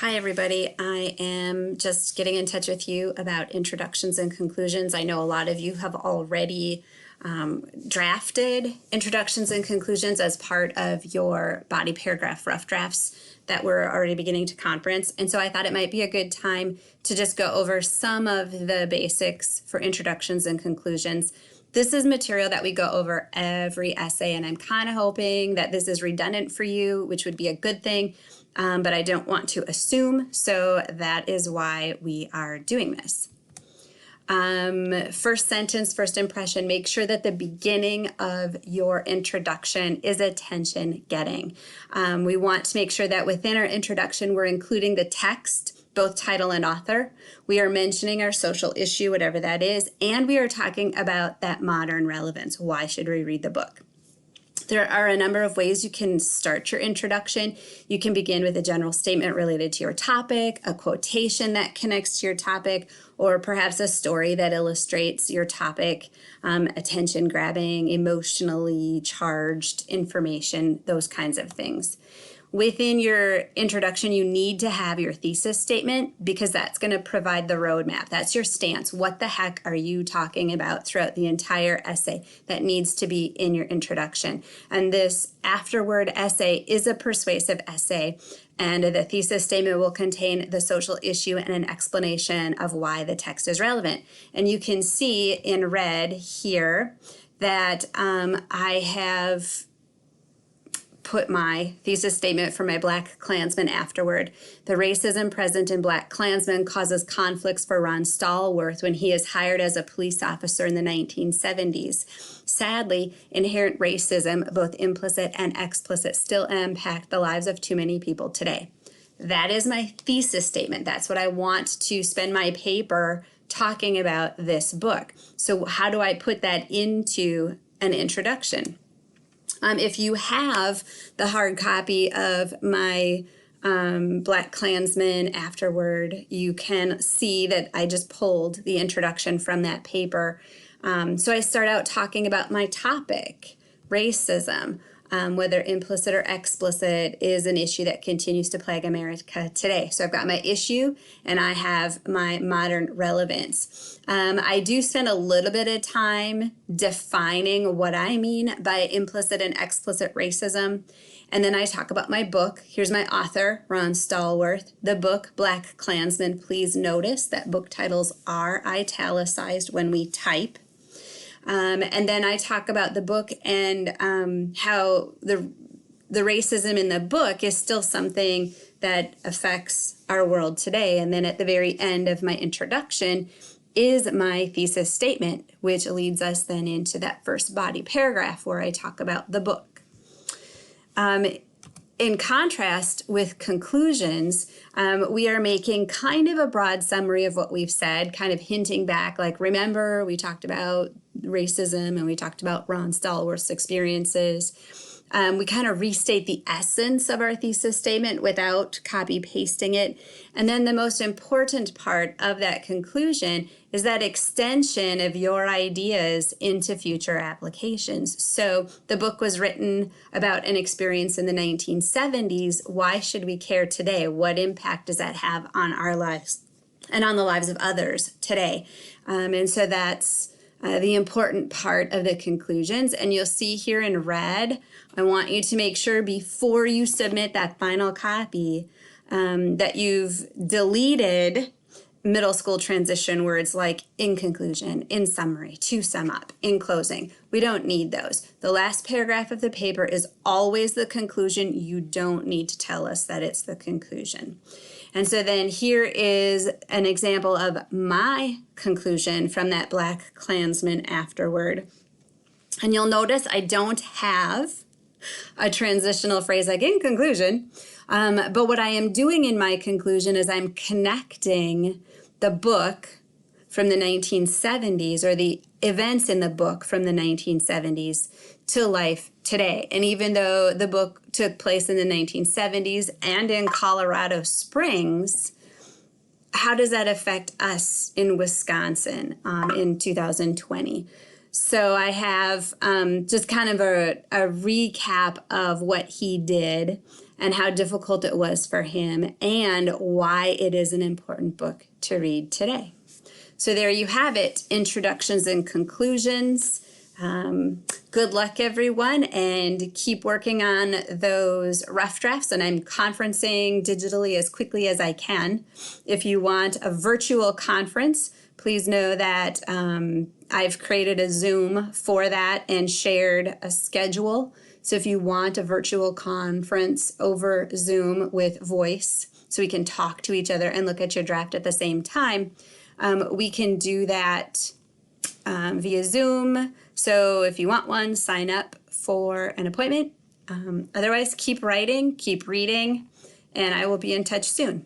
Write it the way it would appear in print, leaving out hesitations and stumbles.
Hi, everybody. I am just getting in touch with you about introductions and conclusions. I know a lot of you have already drafted introductions and conclusions as part of your body paragraph rough drafts that we're already beginning to conference. And so I thought it might be a good time to just go over some of the basics for introductions and conclusions. This is material that we go over every essay, and I'm kind of hoping that this is redundant for you, which would be a good thing. But I don't want to assume, so that is why we are doing this. First sentence, first impression, make sure that the beginning of your introduction is attention getting. We want to make sure that within our introduction, we're including the text, both title and author. We are mentioning our social issue, whatever that is, and we are talking about that modern relevance. Why should we read the book? There are a number of ways you can start your introduction. You can begin with a general statement related to your topic, a quotation that connects to your topic, or perhaps a story that illustrates your topic, attention grabbing, emotionally charged information, those kinds of things. Within your introduction, you need to have your thesis statement because that's going to provide the roadmap. That's your stance. What the heck are you talking about throughout the entire essay? That needs to be in your introduction. And this afterward essay is a persuasive essay, and the thesis statement will contain the social issue and an explanation of why the text is relevant. And you can see in red here that I have put my thesis statement for my Black Klansman afterward. The racism present in Black Klansmen causes conflicts for Ron Stallworth when he is hired as a police officer in the 1970s. Sadly, inherent racism, both implicit and explicit, still impact the lives of too many people today. That is my thesis statement. That's what I want to spend my paper talking about this book. So how do I put that into an introduction? If you have the hard copy of my Black Klansman afterward, you can see that I just pulled the introduction from that paper. So I start out talking about my topic, racism, whether implicit or explicit is an issue that continues to plague America today. So I've got my issue and I have my modern relevance. I do spend a little bit of time defining what I mean by implicit and explicit racism. And then I talk about my book. Here's my author, Ron Stallworth. The book, Black Klansman. Please notice that book titles are italicized when we type. And then I talk about the book and how the racism in the book is still something that affects our world today. And then at the very end of my introduction is my thesis statement, which leads us then into that first body paragraph where I talk about the book. In contrast with conclusions, we are making kind of a broad summary of what we've said, kind of hinting back, like, remember, we talked about racism and we talked about Ron Stallworth's experiences. We kind of restate the essence of our thesis statement without copy pasting it. And then the most important part of that conclusion is that extension of your ideas into future applications. So the book was written about an experience in the 1970s. Why should we care today? What impact does that have on our lives and on the lives of others today? And so that's the important part of the conclusions. And you'll see here in red, I want you to make sure before you submit that final copy that you've deleted middle school transition words like in conclusion, in summary, to sum up, in closing. We don't need those. The last paragraph of the paper is always the conclusion. You don't need to tell us that it's the conclusion. And so then here is an example of my conclusion from that Black Klansman afterward. And you'll notice I don't have a transitional phrase like in conclusion. But what I am doing in my conclusion is I'm connecting the book from the 1970s or the events in the book from the 1970s to life today. And even though the book took place in the 1970s and in Colorado Springs, how does that affect us in Wisconsin in 2020? So I have just kind of a recap of what he did and how difficult it was for him and why it is an important book to read today. So there you have it, introductions and conclusions. Good luck, everyone, and keep working on those rough drafts. And I'm conferencing digitally as quickly as I can. If you want a virtual conference, please know that I've created a Zoom for that and shared a schedule. So if you want a virtual conference over Zoom with voice, so we can talk to each other and look at your draft at the same time, we can do that via Zoom. So if you want one, sign up for an appointment. Otherwise, keep writing, keep reading, and I will be in touch soon.